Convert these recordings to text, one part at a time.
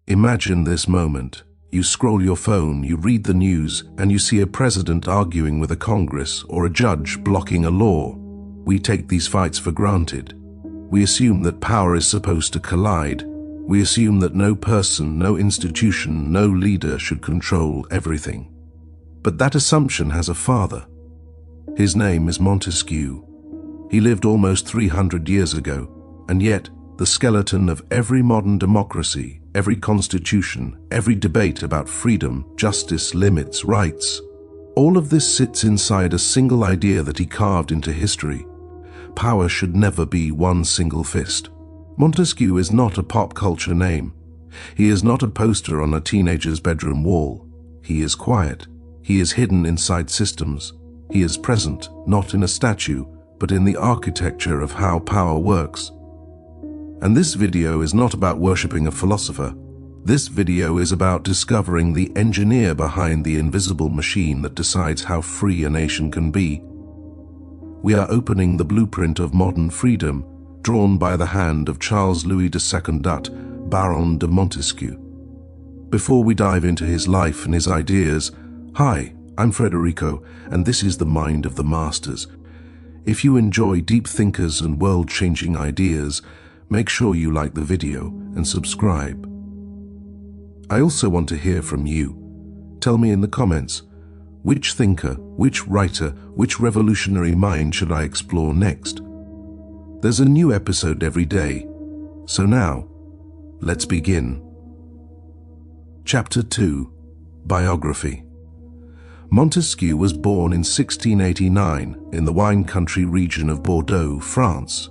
Imagine this moment. You scroll your phone, you read the news, and you see a president arguing with a Congress or a judge blocking a law. We take these fights for granted. We assume that power is supposed to collide. We assume that no person, no institution, no leader should control everything. But that assumption has a father. His name is Montesquieu. He lived almost 300 years ago, and yet the skeleton of every modern democracy, every constitution, every debate about freedom, justice, limits, rights, all of this sits inside a single idea that he carved into history. Power should never be one single fist. Montesquieu is not a pop culture name. He is not a poster on a teenager's bedroom wall. He is quiet. He is hidden inside systems. He is present, not in a statue, but in the architecture of how power works. And this video is not about worshipping a philosopher. This video is about discovering the engineer behind the invisible machine that decides how free a nation can be. We are opening the blueprint of modern freedom, drawn by the hand of Charles Louis II Dut, Baron de Montesquieu. Before we dive into his life and his ideas, hi, I'm Federico, and this is the Mind of the Masters. If you enjoy deep thinkers and world-changing ideas, make sure you like the video and subscribe. I also want to hear from you. Tell me in the comments, which thinker, which writer, which revolutionary mind should I explore next? There's a new episode every day. So now, let's begin. Chapter 2. Biography. Montesquieu was born in 1689 in the wine country region of Bordeaux, France.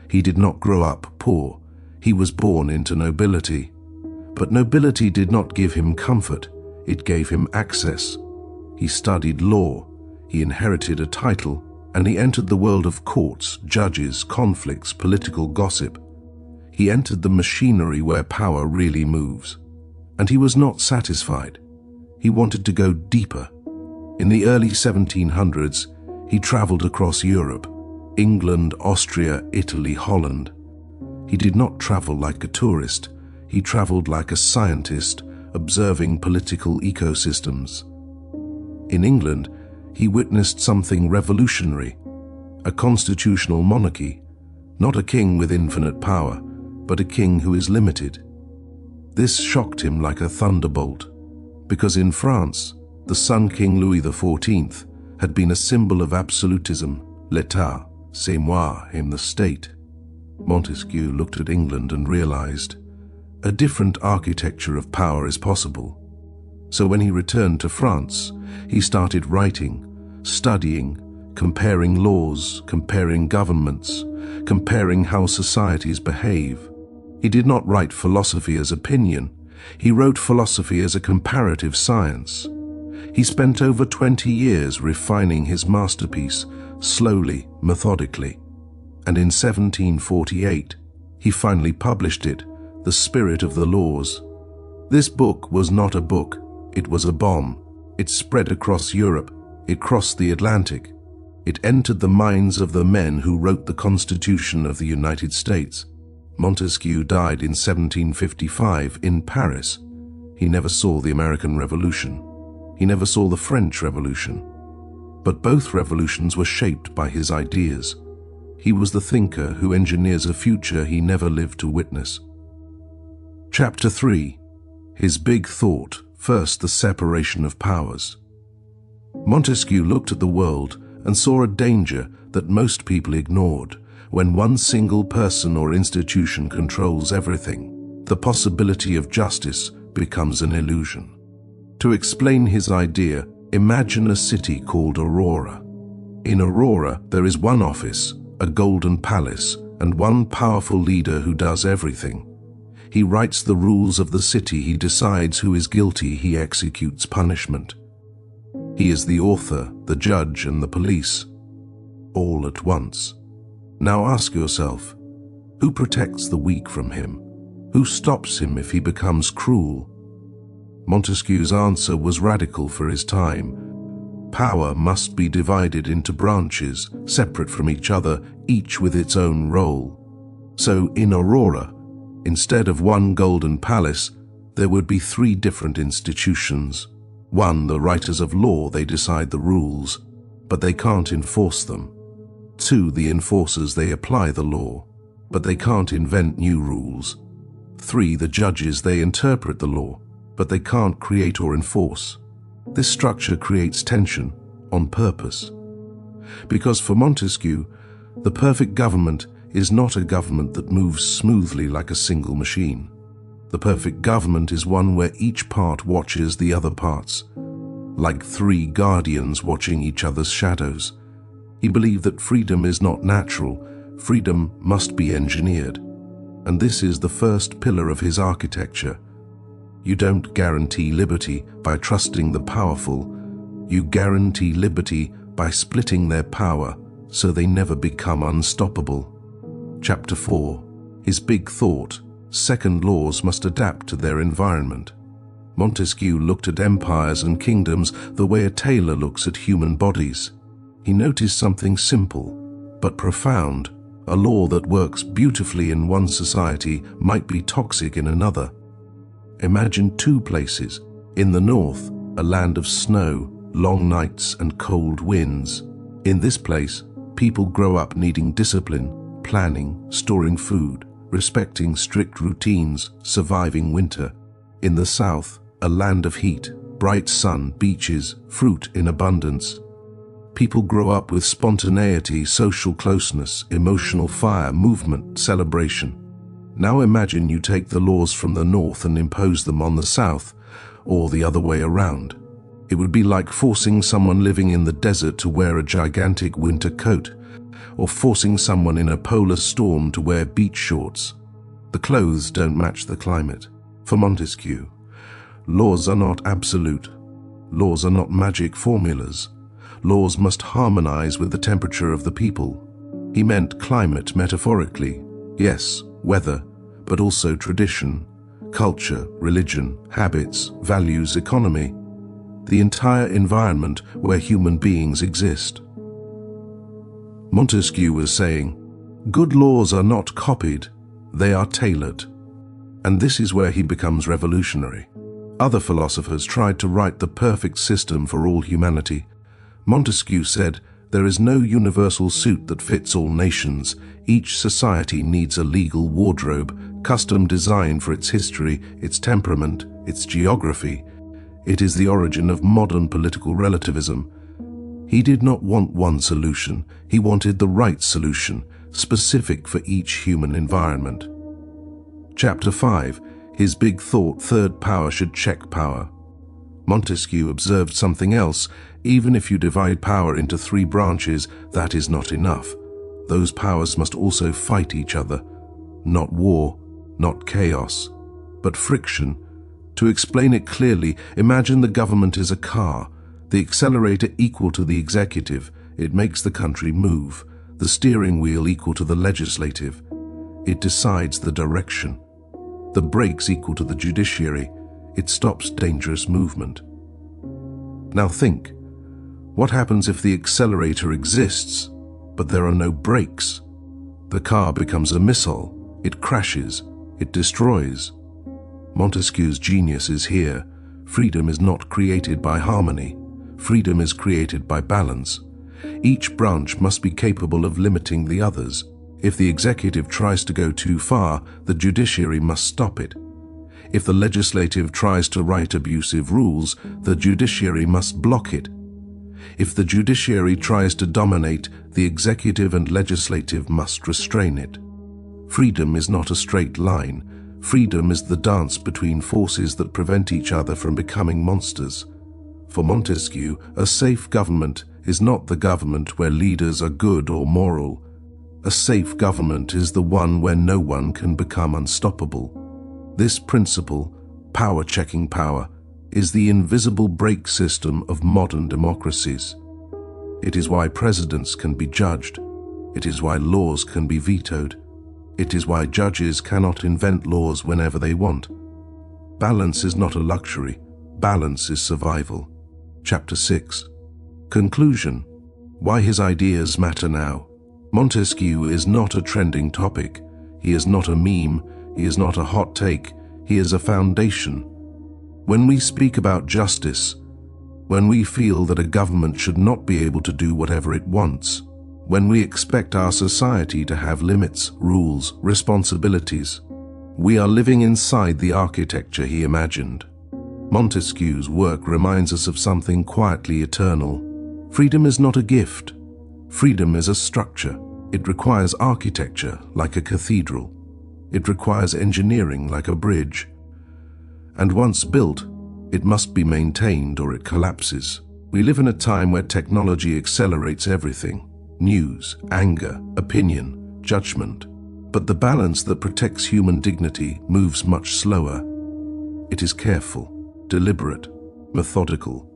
He did not grow up poor. He was born into nobility. But nobility did not give him comfort. It gave him access. He studied law. He inherited a title, and he entered the world of courts, judges, conflicts, political gossip. He entered the machinery where power really moves. And he was not satisfied. He wanted to go deeper. In the early 1700s, he traveled across Europe, England, Austria, Italy, Holland. He did not travel like a tourist. He traveled like a scientist, observing political ecosystems. In England, he witnessed something revolutionary, a constitutional monarchy, not a king with infinite power, but a king who is limited. This shocked him like a thunderbolt, because in France, the Sun King Louis XIV had been a symbol of absolutism, l'état, c'est moi, him the state. Montesquieu looked at England and realized a different architecture of power is possible. So when he returned to France, he started writing, studying, comparing laws, comparing governments, comparing how societies behave. He did not write philosophy as opinion. He wrote philosophy as a comparative science. He spent over 20 years refining his masterpiece, slowly, methodically. And in 1748, he finally published it, The Spirit of the Laws. This book was not a book, it was a bomb. It spread across Europe, it crossed the Atlantic. It entered the minds of the men who wrote the Constitution of the United States. Montesquieu died in 1755 in Paris. He never saw the American Revolution. He never saw the French Revolution. But both revolutions were shaped by his ideas. He was the thinker who engineers a future he never lived to witness. Chapter 3. His big thought. First, the separation of powers. Montesquieu looked at the world and saw a danger that most people ignored. When one single person or institution controls everything, the possibility of justice becomes an illusion. To explain his idea, imagine a city called Aurora. In Aurora, there is one office, a golden palace, and one powerful leader who does everything. He writes the rules of the city, he decides who is guilty, he executes punishment. He is the author, the judge, and the police, all at once. Now ask yourself, who protects the weak from him? Who stops him if he becomes cruel? Montesquieu's answer was radical for his time. Power must be divided into branches, separate from each other, each with its own role. So in Aurora, instead of one golden palace, there would be three different institutions. One, the writers of law, they decide the rules, but they can't enforce them. Two, the enforcers, they apply the law, but they can't invent new rules. Three, the judges, they interpret the law, but they can't create or enforce. This structure creates tension on purpose. Because for Montesquieu, the perfect government is not a government that moves smoothly like a single machine. The perfect government is one where each part watches the other parts, like three guardians watching each other's shadows. He believed that freedom is not natural, freedom must be engineered. And this is the first pillar of his architecture. You don't guarantee liberty by trusting the powerful. You guarantee liberty by splitting their power so they never become unstoppable. Chapter 4. His big thought. Second, laws must adapt to their environment. Montesquieu looked at empires and kingdoms the way a tailor looks at human bodies. He noticed something simple but profound. A law that works beautifully in one society might be toxic in another. Imagine two places. In the north, a land of snow, long nights and cold winds. In this place, people grow up needing discipline, planning, storing food, respecting strict routines, surviving winter. In the south, a land of heat, bright sun, beaches, fruit in abundance. People grow up with spontaneity, social closeness, emotional fire, movement, celebration. Now imagine you take the laws from the north and impose them on the south, or the other way around. It would be like forcing someone living in the desert to wear a gigantic winter coat, or forcing someone in a polar storm to wear beach shorts. The clothes don't match the climate. For Montesquieu, laws are not absolute. Laws are not magic formulas. Laws must harmonize with the temperature of the people. He meant climate metaphorically. Yes, weather, but also tradition, culture, religion, habits, values, economy. The entire environment where human beings exist. Montesquieu was saying, good laws are not copied, they are tailored. And this is where he becomes revolutionary. Other philosophers tried to write the perfect system for all humanity. Montesquieu said, there is no universal suit that fits all nations. Each society needs a legal wardrobe, custom designed for its history, its temperament, its geography. It is the origin of modern political relativism. He did not want one solution, he wanted the right solution, specific for each human environment. Chapter 5. His big thought, third power should check power. Montesquieu observed something else. Even if you divide power into three branches, that is not enough. Those powers must also fight each other. Not war, not chaos, but friction. To explain it clearly, imagine the government is a car. The accelerator equal to the executive, it makes the country move. The steering wheel equal to the legislative, it decides the direction. The brakes equal to the judiciary, it stops dangerous movement. Now think, what happens if the accelerator exists, but there are no brakes? The car becomes a missile, it crashes, it destroys. Montesquieu's genius is here. Freedom is not created by harmony. Freedom is created by balance. Each branch must be capable of limiting the others. If the executive tries to go too far, the judiciary must stop it. If the legislative tries to write abusive rules, the judiciary must block it. If the judiciary tries to dominate, the executive and legislative must restrain it. Freedom is not a straight line. Freedom is the dance between forces that prevent each other from becoming monsters. For Montesquieu, a safe government is not the government where leaders are good or moral. A safe government is the one where no one can become unstoppable. This principle, power checking power, is the invisible brake system of modern democracies. It is why presidents can be judged. It is why laws can be vetoed. It is why judges cannot invent laws whenever they want. Balance is not a luxury. Balance is survival. Chapter 6. Conclusion. Why his ideas matter now. Montesquieu is not a trending topic. He is not a meme. He is not a hot take. He is a foundation. When we speak about justice, when we feel that a government should not be able to do whatever it wants, when we expect our society to have limits, rules, responsibilities, we are living inside the architecture he imagined. Montesquieu's work reminds us of something quietly eternal. Freedom is not a gift. Freedom is a structure. It requires architecture like a cathedral. It requires engineering like a bridge. And once built, it must be maintained or it collapses. We live in a time where technology accelerates everything: news, anger, opinion, judgment. But the balance that protects human dignity moves much slower. It is careful, deliberate, methodical.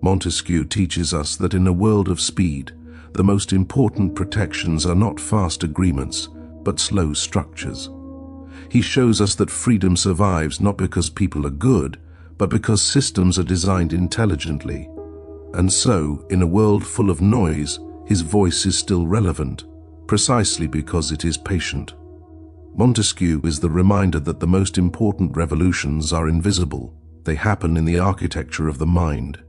Montesquieu teaches us that in a world of speed, the most important protections are not fast agreements, but slow structures. He shows us that freedom survives not because people are good, but because systems are designed intelligently. And so, in a world full of noise, his voice is still relevant, precisely because it is patient. Montesquieu is the reminder that the most important revolutions are invisible. They happen in the architecture of the mind.